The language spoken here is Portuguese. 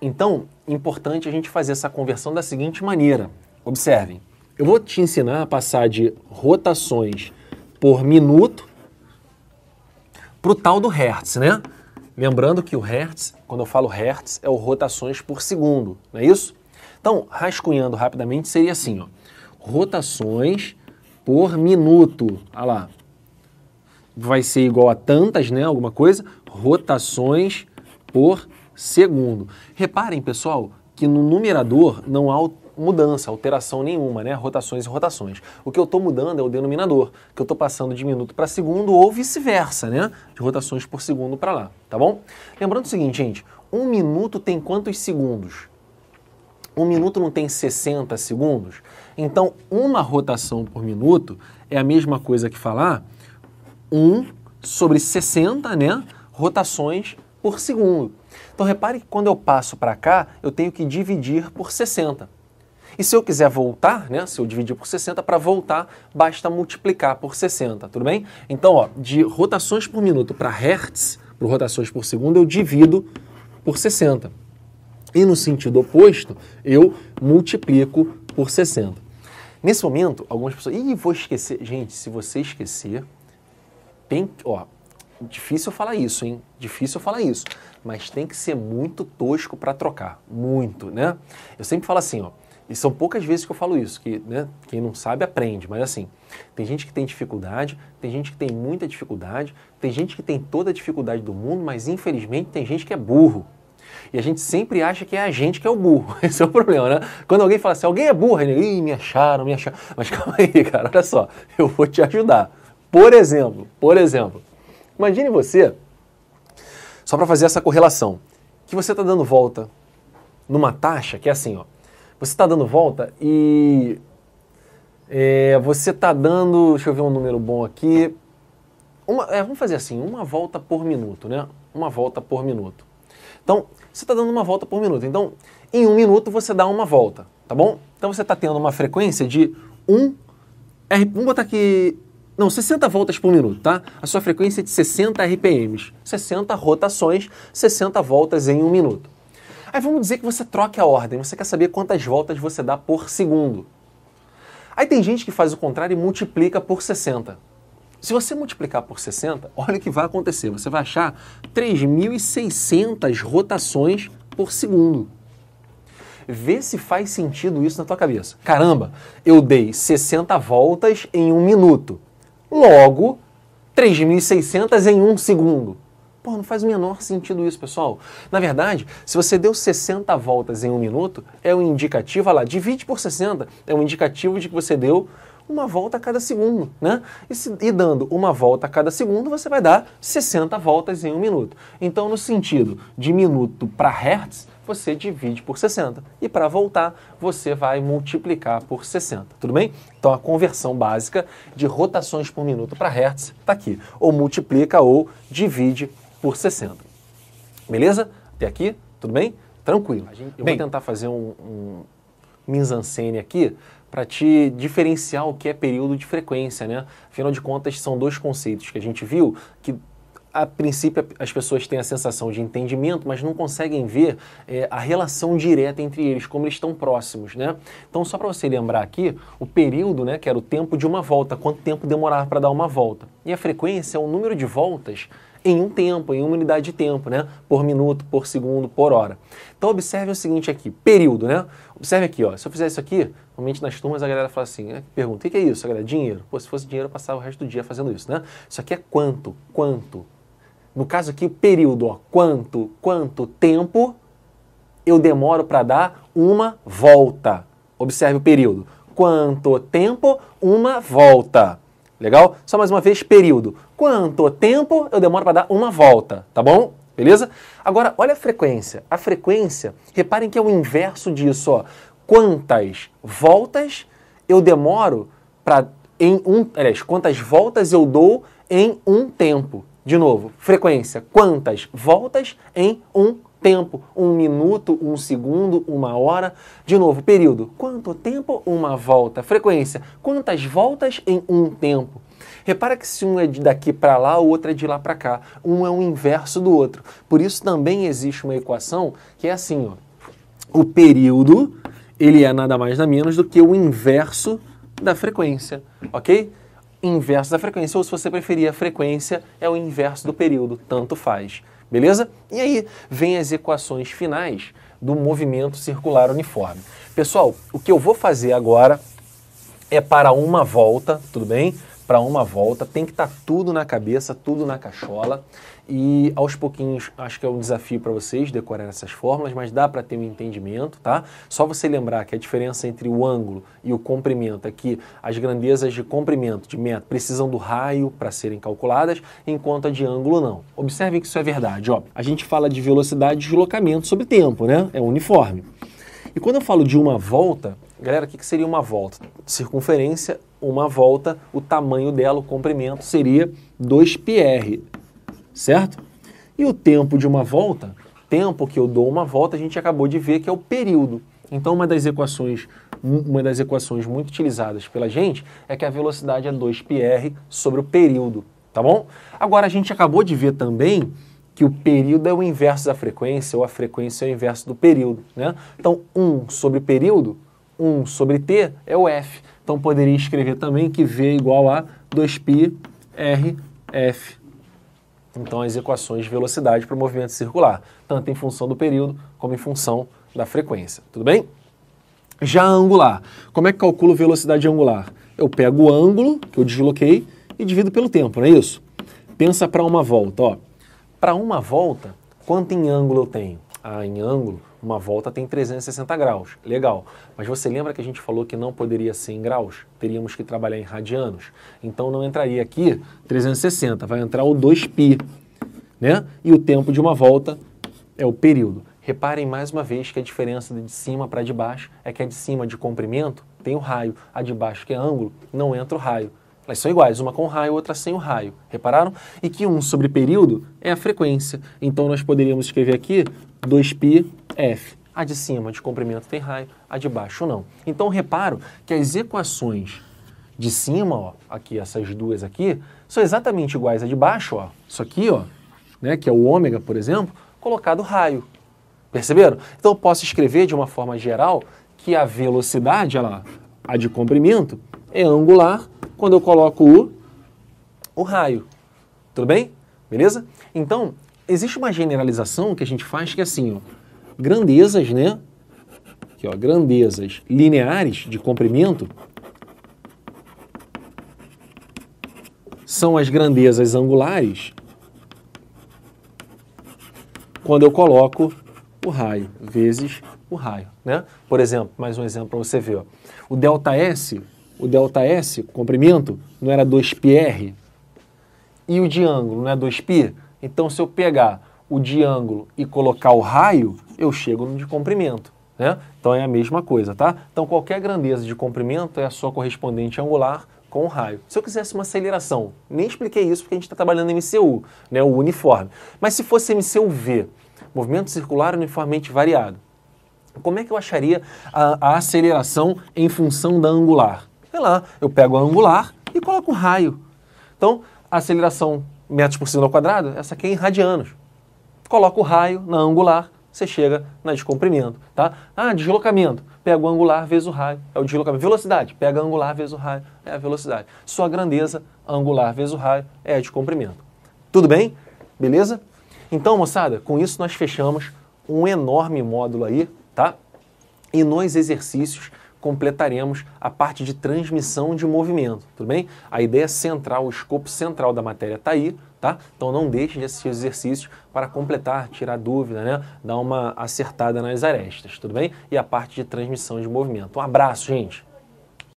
Então, importante a gente fazer essa conversão da seguinte maneira. Observem, eu vou te ensinar a passar de rotações por minuto para o tal do Hertz, né? Lembrando que o Hertz, quando eu falo Hertz, é o rotações por segundo, não é isso? Então, rascunhando rapidamente, seria assim, ó, rotações por minuto, olha lá, vai ser igual a tantas, né, alguma coisa, rotações por segundo. Reparem, pessoal, que no numerador não há mudança, alteração nenhuma, né, rotações e rotações. O que eu estou mudando é o denominador, que eu estou passando de minuto para segundo ou vice-versa, né, de rotações por segundo para lá, tá bom? Lembrando o seguinte, gente, um minuto tem quantos segundos? Um minuto não tem 60 segundos? Então, uma rotação por minuto é a mesma coisa que falar 1 sobre 60, né, rotações por segundo. Então, repare que quando eu passo para cá, eu tenho que dividir por 60. E se eu quiser voltar, né, se eu dividir por 60, para voltar, basta multiplicar por 60, tudo bem? Então, ó, de rotações por minuto para Hertz, para rotações por segundo, eu divido por 60. E no sentido oposto, eu multiplico por 60. Nesse momento, algumas pessoas... Ih, vou esquecer. Gente, se você esquecer, tem... Ó, difícil falar isso, hein? Difícil falar isso. Mas tem que ser muito tosco para trocar. Muito, né? Eu sempre falo assim, ó. E são poucas vezes que eu falo isso, que, né, quem não sabe aprende. Mas assim, tem gente que tem dificuldade, tem gente que tem muita dificuldade, tem gente que tem toda a dificuldade do mundo, mas infelizmente tem gente que é burro. E a gente sempre acha que é a gente que é o burro. Esse é o problema, né? Quando alguém fala assim, alguém é burro, ele, ih, me acharam. Mas calma aí, cara, olha só, eu vou te ajudar. Por exemplo, imagine você, só para fazer essa correlação, que você está dando volta numa taxa que é assim, ó, você está dando volta e você está dando, deixa eu ver um número bom aqui, vamos fazer assim, uma volta por minuto, né? Uma volta por minuto. Então, você está dando uma volta por minuto. Então, em um minuto você dá uma volta, tá bom? Então você está tendo uma frequência de vamos botar aqui, não, 60 voltas por minuto, tá? A sua frequência é de 60 RPMs, 60 rotações, 60 voltas em um minuto. Aí vamos dizer que você troque a ordem, você quer saber quantas voltas você dá por segundo. Aí tem gente que faz o contrário e multiplica por 60. Se você multiplicar por 60, olha o que vai acontecer. Você vai achar 3.600 rotações por segundo. Vê se faz sentido isso na tua cabeça. Caramba, eu dei 60 voltas em um minuto. Logo, 3.600 em um segundo. Pô, não faz o menor sentido isso, pessoal. Na verdade, se você deu 60 voltas em um minuto, é um indicativo, olha lá, divide por 60, é um indicativo de que você deu uma volta a cada segundo, né? E dando uma volta a cada segundo, você vai dar 60 voltas em um minuto. Então, no sentido de minuto para Hertz, você divide por 60. E para voltar, você vai multiplicar por 60, tudo bem? Então, a conversão básica de rotações por minuto para Hertz está aqui. Ou multiplica ou divide por 60. Beleza? Até aqui, tudo bem? Tranquilo. Eu vou tentar fazer um mise-en-scène aqui, para te diferenciar o que é período de frequência, né? Afinal de contas, são dois conceitos que a gente viu que, a princípio, as pessoas têm a sensação de entendimento, mas não conseguem ver a relação direta entre eles, como eles estão próximos, né? Então, só para você lembrar aqui, o período, né, que era o tempo de uma volta, quanto tempo demorava para dar uma volta. E a frequência é o número de voltas em um tempo, em uma unidade de tempo, né? Por minuto, por segundo, por hora. Então, observe o seguinte aqui, período, né? Observe aqui, ó, se eu fizer isso aqui, normalmente nas turmas a galera fala assim, pergunta, o que é isso, galera? Dinheiro. Pô, se fosse dinheiro eu passava o resto do dia fazendo isso, né? Isso aqui é quanto? No caso aqui, o período, ó, quanto tempo eu demoro para dar uma volta. Observe o período. Quanto tempo uma volta. Legal? Só mais uma vez, período. Quanto tempo eu demoro para dar uma volta, tá bom? Beleza? Agora, olha a frequência. A frequência, reparem que é o inverso disso, ó. Quantas voltas eu demoro quantas voltas eu dou em um tempo. De novo, frequência. Quantas voltas em um tempo? Um minuto, um segundo, uma hora. De novo, período. Quanto tempo? Uma volta. Frequência. Quantas voltas em um tempo? Repara que se um é de daqui para lá, o outro é de lá para cá. Um é o inverso do outro. Por isso também existe uma equação que é assim, ó. o período, ele é nada mais nada menos do que o inverso da frequência, ok? Inverso da frequência, ou se você preferir, a frequência é o inverso do período, tanto faz, beleza? E aí vem as equações finais do movimento circular uniforme. Pessoal, o que eu vou fazer agora é para uma volta, tudo bem? Para uma volta, tem que estar tudo na cabeça, tudo na cachola, e aos pouquinhos, acho que é um desafio para vocês decorar essas fórmulas, mas dá para ter um entendimento, tá? Só você lembrar que a diferença entre o ângulo e o comprimento é que as grandezas de comprimento, de metro, precisam do raio para serem calculadas, enquanto a de ângulo não. Observem que isso é verdade, ó. A gente fala de velocidade de deslocamento sobre tempo, né? É uniforme. E quando eu falo de uma volta, galera, o que seria uma volta? Circunferência, uma volta, o tamanho dela, o comprimento, seria 2πr, certo? E o tempo de uma volta, tempo que eu dou uma volta, a gente acabou de ver que é o período. Então, uma das equações muito utilizadas pela gente é que a velocidade é 2πr sobre o período, tá bom? Agora, a gente acabou de ver também que o período é o inverso da frequência, ou a frequência é o inverso do período, né? Então, 1 sobre período, 1 sobre t é o f. Então, poderia escrever também que v é igual a 2πrf. Então, as equações de velocidade para o movimento circular, tanto em função do período como em função da frequência, tudo bem? Já a angular, como é que calculo velocidade angular? Eu pego o ângulo que eu desloquei e divido pelo tempo, não é isso? Pensa para uma volta, ó. Para uma volta, quanto em ângulo eu tenho? Ah, em ângulo, uma volta tem 360 graus. Legal. Mas você lembra que a gente falou que não poderia ser em graus? Teríamos que trabalhar em radianos. Então não entraria aqui 360, vai entrar o 2π, né? E o tempo de uma volta é o período. Reparem mais uma vez que a diferença de cima para de baixo é que a de cima de comprimento tem o raio, a de baixo que é ângulo, não entra o raio. Elas são iguais, uma com raio, outra sem o raio. Repararam? E que 1 sobre período é a frequência. Então nós poderíamos escrever aqui 2πf. A de cima de comprimento tem raio, a de baixo não. Então reparo que as equações de cima, ó, aqui essas duas aqui, são exatamente iguais à de baixo, ó. Isso aqui, ó, né, que é o ômega, por exemplo, colocado raio. Perceberam? Então eu posso escrever de uma forma geral que a velocidade, olha lá, a de comprimento, é angular quando eu coloco o raio. Tudo bem? Beleza? Então, existe uma generalização que a gente faz que é assim, ó, grandezas, né? Aqui, ó, grandezas lineares de comprimento são as grandezas angulares quando eu coloco o raio vezes o raio, né? Por exemplo, mais um exemplo para você ver, ó. O ΔS, comprimento, não era 2πr? E o de ângulo não é 2π? Então, se eu pegar o de ângulo e colocar o raio, eu chego no de comprimento, né? Então, é a mesma coisa, tá? Então, qualquer grandeza de comprimento é a sua correspondente angular com o raio. Se eu quisesse uma aceleração, nem expliquei isso porque a gente está trabalhando em MCU, né? O uniforme. Mas se fosse MCU-V, movimento circular uniformemente variado, como é que eu acharia a aceleração em função da angular? Sei lá, eu pego a angular e coloco um raio. Então, a aceleração metros por segundo ao quadrado, essa aqui é em radianos. Coloca o raio na angular, você chega na de comprimento, tá? Ah, deslocamento, pega o angular vezes o raio, é o deslocamento. Velocidade, pega a angular vezes o raio, é a velocidade. Sua grandeza, angular vezes o raio, é a de comprimento. Tudo bem? Beleza? Então, moçada, com isso nós fechamos um enorme módulo aí, tá? E nos exercícios completaremos a parte de transmissão de movimento, tudo bem? A ideia central, o escopo central da matéria está aí, tá? Então não deixe de assistir os exercícios para completar, tirar dúvida, né? Dar uma acertada nas arestas, tudo bem? E a parte de transmissão de movimento. Um abraço, gente!